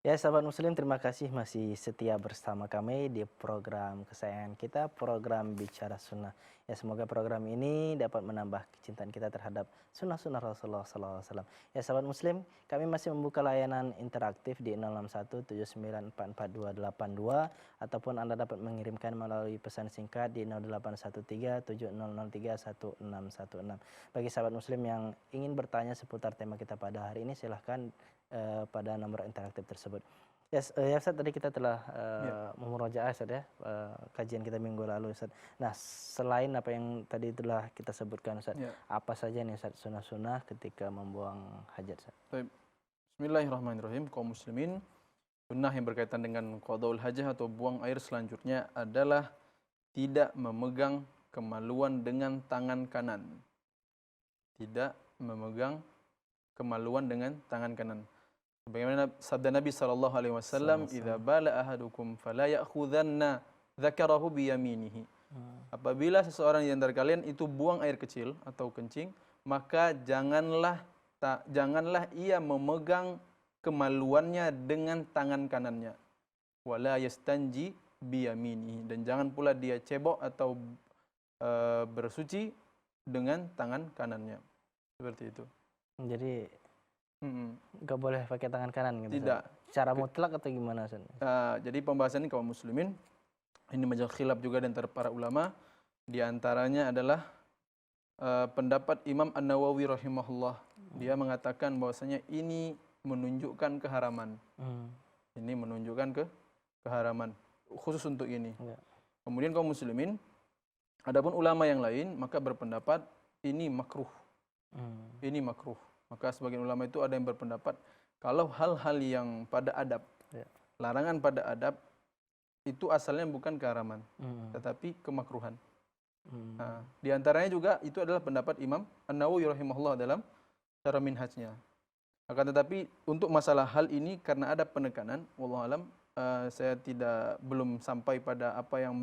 Ya, sahabat muslim, terima kasih masih setia bersama kami di program kesayangan kita, program Bicara Sunnah. Ya, semoga program ini dapat menambah kecintaan kita terhadap sunnah-sunnah Rasulullah SAW. Ya, sahabat muslim, kami masih membuka layanan interaktif di 0617944282 ataupun Anda dapat mengirimkan melalui pesan singkat di 081370031616. Bagi sahabat muslim yang ingin bertanya seputar tema kita pada hari ini, silahkan pada nomor interaktif tersebut. Ya, Ustaz, tadi kita telah Ya, memurojaah Ustaz ya, kajian kita minggu lalu Ustaz. Nah, selain apa yang tadi telah kita sebutkan Ustaz, ya. apa saja nih Ustaz sunnah-sunnah ketika membuang hajat Ustaz? Baik. Bismillahirrahmanirrahim. Kaum muslimin, sunnah yang berkaitan dengan qadaul hajah atau buang air selanjutnya adalah tidak memegang kemaluan dengan tangan kanan. Tidak memegang kemaluan dengan tangan kanan. Sebagaimana sabda Nabi sallallahu alaihi wasallam, "Idza Sama-sama. bala ahadukum fala ya'khudhanna dzakarahu bi yaminihi." Hmm. Apabila seseorang di antara kalian itu buang air kecil atau kencing, maka janganlah ia memegang kemaluannya dengan tangan kanannya. Wala yastanji biyaminihi, dan jangan pula dia cebok atau bersuci dengan tangan kanannya. Seperti itu. Jadi Mm-mm. nggak boleh pakai tangan kanan gitu Ustaz. Tidak. Secara mutlak atau gimana Ustaz? Jadi pembahasan ini kaum muslimin ini menjadi khilaf juga di antara para ulama. Di antaranya adalah pendapat Imam An-Nawawi rahimahullah. Dia mengatakan bahwasanya ini menunjukkan keharaman. Hmm. Ini menunjukkan keharaman khusus untuk ini. Ya. Kemudian kaum muslimin, adapun ulama yang lain maka berpendapat ini makruh. Hmm. Ini makruh. Maka sebagian ulama itu ada yang berpendapat kalau hal-hal yang pada adab, Ya. larangan pada adab itu asalnya bukan keharaman, Hmm. tetapi kemakruhan. Hmm. Nah, di antaranya juga itu adalah pendapat Imam An-Nawawi rahimahullah dalam Syarah Minhajnya. Akan tetapi untuk masalah hal ini karena ada penekanan, wallahu alam, saya belum sampai pada apa yang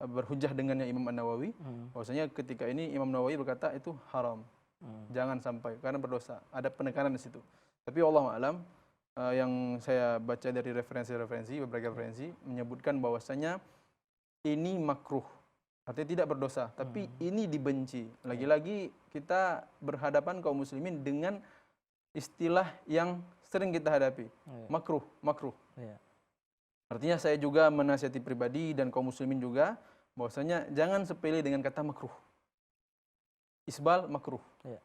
berhujjah dengannya Imam An-Nawawi. Hmm. Bahwasanya ketika ini Imam Nawawi berkata itu haram. Hmm. Jangan sampai karena berdosa. Ada penekanan di situ. Tapi wallahu alam, yang saya baca dari beberapa referensi menyebutkan bahwasanya ini makruh. Artinya tidak berdosa, tapi ini dibenci. Lagi-lagi kita berhadapan kaum muslimin dengan istilah yang sering kita hadapi. Ya. Makruh, makruh. Ya. Artinya saya juga menasihati pribadi dan kaum muslimin juga bahwasanya jangan sepele dengan kata makruh. Isbal makruh. Ya.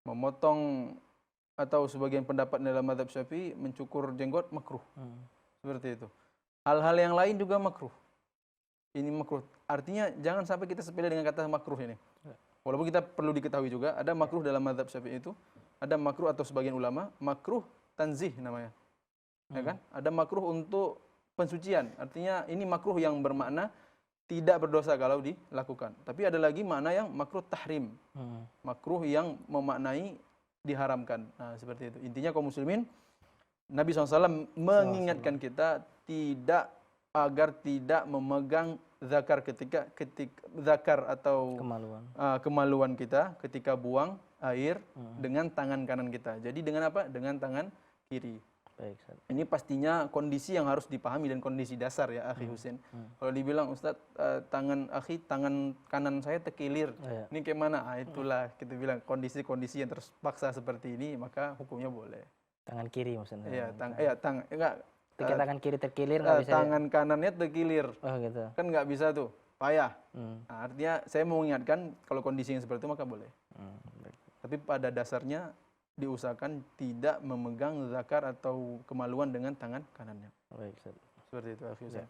Memotong atau sebagian pendapat dalam mazhab Syafi'i mencukur jenggot makruh. Hmm. Seperti itu. Hal-hal yang lain juga makruh. Ini makruh. Artinya jangan sampai kita sepele dengan kata makruh ini. Ya. Walaupun kita perlu diketahui juga ada makruh dalam mazhab Syafi'i itu, ada makruh atau sebagian ulama makruh tanzih namanya. Ya kan? Ada makruh untuk pensucian. Artinya ini makruh yang bermakna tidak berdosa kalau dilakukan. Tapi ada lagi makna yang makruh tahrim. Hmm. Makruh yang memaknai diharamkan. Nah, seperti itu. Intinya kaum muslimin, Nabi SAW mengingatkan kita agar tidak memegang zakar ketika zakar atau Kemaluan. kemaluan kita ketika buang air dengan tangan kanan kita. Jadi dengan apa? Dengan tangan kiri. Baik Ustaz. Ini pastinya kondisi yang harus dipahami dan kondisi dasar ya, Akhi Husin. Kalau dibilang Ustadz, tangan kanan saya terkilir, Ya. ini kayak mana? Itulah kita bilang kondisi-kondisi yang terpaksa seperti ini, maka hukumnya boleh. Tangan kiri maksudnya. Enggak, Ketika tangan kiri terkilir nggak bisa. tangan kanannya terkilir, Oh gitu. kan nggak bisa tuh, payah. Hmm. Nah, artinya saya mau mengingatkan kalau kondisi yang seperti itu maka boleh. Baik. Tapi pada dasarnya diusahakan tidak memegang zakar atau kemaluan dengan tangan kanannya. Baik Ustaz. Seperti itu, Akhi Husain. Ya.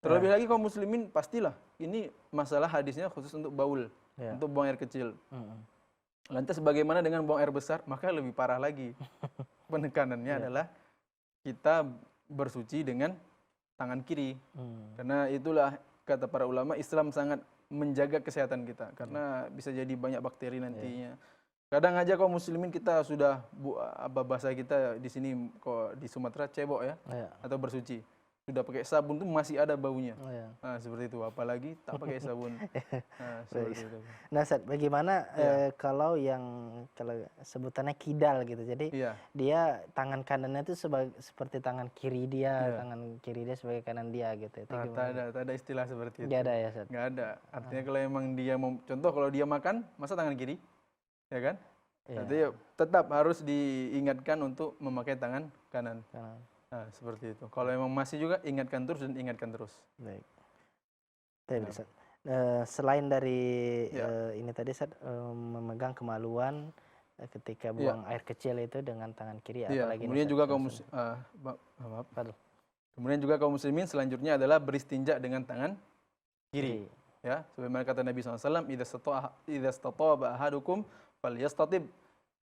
Terlebih lagi kaum muslimin pastilah ini masalah hadisnya khusus untuk baul, Ya. untuk buang air kecil. Hmm. Lantas bagaimana dengan buang air besar? Maka lebih parah lagi. Penekanannya adalah kita bersuci dengan tangan kiri. Karena itulah kata para ulama, Islam sangat menjaga kesehatan kita karena bisa jadi banyak bakteri nantinya. Kadang aja kaum muslimin kita sudah bahasa kita di sini kok di Sumatera cebok ya, Ya. atau bersuci. sudah pakai sabun tuh masih ada baunya. Oh, ya. Nah, seperti itu. Apalagi tak pakai sabun. Nah, seperti itu. Nah, Ustaz, bagaimana Iya. kalau sebutannya kidal gitu. Jadi Iya. dia tangan kanannya itu seperti tangan kiri dia, Iya. tangan kiri dia sebagai kanan dia gitu. Itu Nah, gimana? tak ada istilah seperti itu. Nggak ada ya, Ustaz? Nggak ada. Artinya kalau emang dia mau, contoh kalau dia makan, masa tangan kiri, ya kan? Iya. Artinya tetap harus diingatkan untuk memakai tangan kanan. Kanan. Nah, seperti itu. Kalau emang masih juga ingatkan terus dan ingatkan terus. Baik. Baik, Nah. Ustaz. Selain dari Ya. ini tadi, Ustaz, memegang kemaluan ketika Iya. buang air kecil itu dengan tangan kiri, Iya. apalagi nih, Kemudian Ustaz, juga yang maaf. Fadl. Kemudian juga kaum muslimin selanjutnya adalah beristinja dengan tangan kiri. Kiri. Ya, sebagaimana kata Nabi SAW, idza stataba ahadukum falyastatib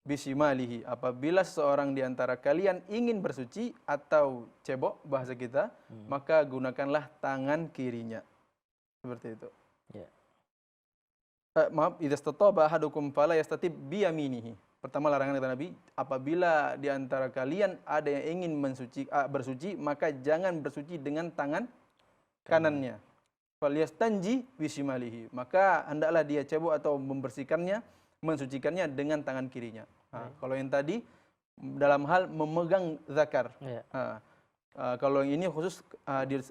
bisimalihi. Apabila seorang di antara kalian ingin bersuci atau cebok bahasa kita, maka gunakanlah tangan kirinya. Seperti itu. Ya. Maaf, idza stataba ahadukum fala yastatib biyaminihi. Pertama larangan kata Nabi, apabila di antara kalian ada yang ingin bersuci, maka jangan bersuci dengan tangan kanannya. Falyastanji bisimalihi. Maka hendaklah dia cebok atau mensucikannya dengan tangan kirinya. Kalau yang tadi dalam hal memegang zakar. Ya. Kalau yang ini khusus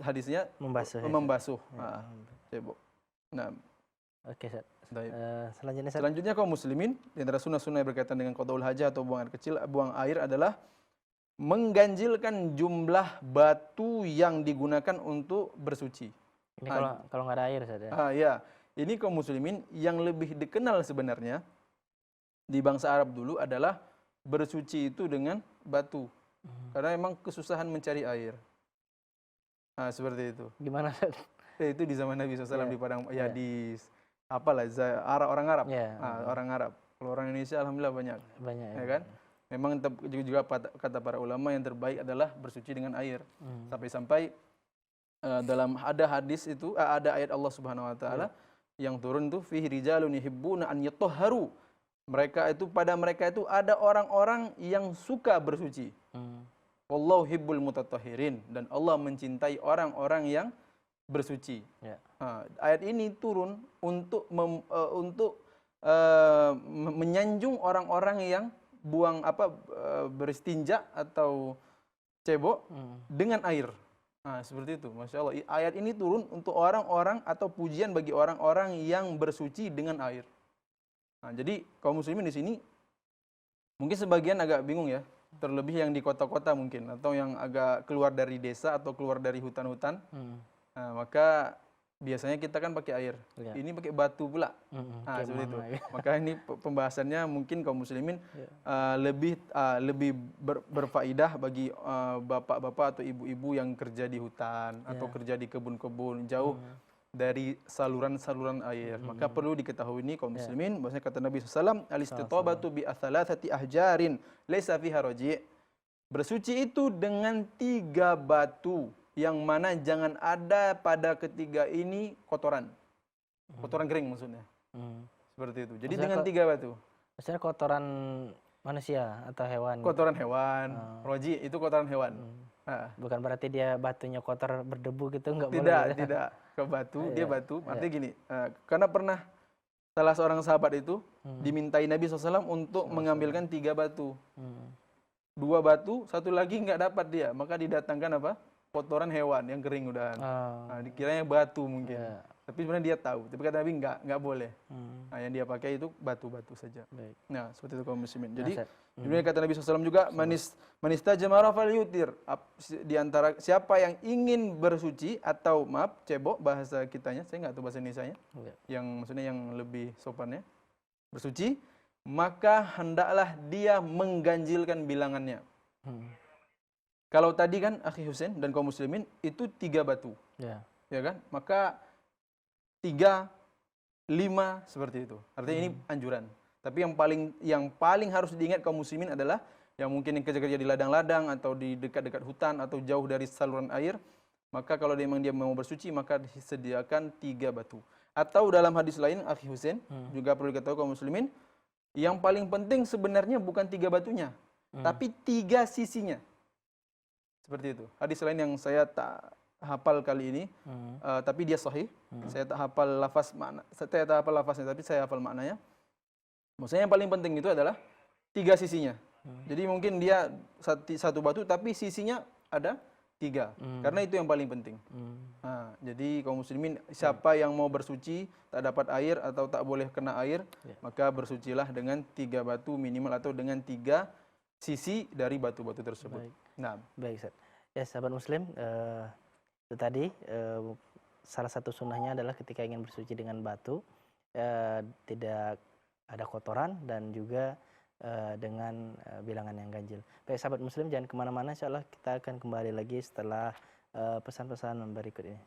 hadisnya Membasuh. Ya, membasuh. Ya. Cebok. Nah, Oke, Ustaz. baik. Selanjutnya, Ustaz. Selanjutnya kaum muslimin, di antara sunnah-sunnah yang berkaitan dengan qadaul hajah atau buang air adalah mengganjilkan jumlah batu yang digunakan untuk bersuci. Ini kalau nggak ada air, Ustaz, ya. Ya, ini kaum muslimin yang lebih dikenal sebenarnya di bangsa Arab dulu adalah bersuci itu dengan batu. Karena memang kesusahan mencari air. Seperti itu. Gimana, Ustaz? Itu di zaman Nabi SAW di padang, di orang Arab. Ya. Orang Arab. Kalau orang Indonesia alhamdulillah banyak. Banyak Ya kan? Memang juga kata para ulama yang terbaik adalah bersuci dengan air. Sampai-sampai dalam ada hadis itu ada ayat Allah Subhanahu wa taala yang turun tuh fihi rijalun yuhibbuna an yatahharu. Pada mereka itu ada orang-orang yang suka bersuci. Wallahu hibbul mutatahhirin, dan Allah mencintai orang-orang yang bersuci. Ya. Ayat ini turun untuk menyanjung orang-orang yang beristinja atau cebok dengan air. Seperti itu, masya Allah. Ayat ini turun untuk orang-orang atau pujian bagi orang-orang yang bersuci dengan air. Jadi kaum muslimin di sini mungkin sebagian agak bingung ya, terlebih yang di kota-kota mungkin atau yang agak keluar dari desa atau keluar dari hutan-hutan. Maka biasanya kita kan pakai air, ini pakai batu pula. Seperti itu. Maka ini pembahasannya mungkin kaum muslimin lebih berfaedah bagi bapak-bapak atau ibu-ibu yang kerja di hutan atau kerja di kebun-kebun jauh dari saluran-saluran air. Maka perlu diketahui ini kaum muslimin, bahwasanya kata Nabi SAW, al-istitabatu bi athalathati ahjarin laisa fiha raji'. Bersuci itu dengan 3 batu yang mana jangan ada pada ketiga ini kotoran. Kotoran kering maksudnya. Seperti itu. Jadi dengan 3 batu. Maksudnya kotoran manusia atau hewan? Kotoran hewan. Roji itu kotoran hewan. Bukan berarti dia batunya kotor berdebu gitu, nggak boleh? Tidak. Ke batu, dia batu. Artinya gini, karena pernah salah seorang sahabat itu dimintai Nabi SAW untuk mengambilkan 3 batu. 2 batu, 1 lagi nggak dapat dia. Maka didatangkan apa? Kotoran hewan yang kering udahan. Dikiranya batu mungkin. Tapi sebenarnya dia tahu. Tapi kata Nabi nggak boleh. Yang dia pakai itu batu-batu saja. Baik. Nah, seperti itu kaum muslimin. Jadi, kemudian kata Nabi SAW juga, manistajamara fal yutir. Di antara siapa yang ingin bersuci atau cebok bahasa kitanya, saya nggak tahu bahasa Indonesianya. Yang maksudnya yang lebih sopannya. Bersuci, maka hendaklah dia mengganjilkan bilangannya. Kalau tadi kan akhi Husain dan kaum muslimin itu 3 batu. Ya kan? Maka 3, 5 seperti itu. Artinya ini anjuran. Tapi yang paling harus diingat kaum muslimin adalah yang mungkin yang kerja-kerja di ladang-ladang atau di dekat-dekat hutan atau jauh dari saluran air, maka kalau dia mau bersuci maka disediakan 3 batu. Atau dalam hadis lain akhi Husain juga perlu diketahui kaum muslimin, yang paling penting sebenarnya bukan 3 batunya, tapi 3 sisinya. Seperti itu. Hadis lain yang saya tak hafal kali ini, tapi dia sahih. Saya tak hafal lafaz makna, saya tak hafal lafaznya, tapi saya hafal maknanya. Maksudnya yang paling penting itu adalah 3 sisinya. Jadi mungkin dia satu batu, tapi sisinya ada 3. Karena itu yang paling penting. Nah, jadi kaum muslimin, siapa yang mau bersuci tak dapat air atau tak boleh kena air, maka bersucilah dengan 3 batu minimal atau dengan 3 sisi dari batu-batu tersebut. Baik. Nah, Baik, Ustaz. Ya, sahabat muslim, itu tadi salah satu sunnahnya adalah ketika ingin bersuci dengan batu, tidak ada kotoran dan juga dengan bilangan yang ganjil. Baik, sahabat muslim, jangan kemana-mana, insya Allah kita akan kembali lagi setelah pesan-pesan berikut ini.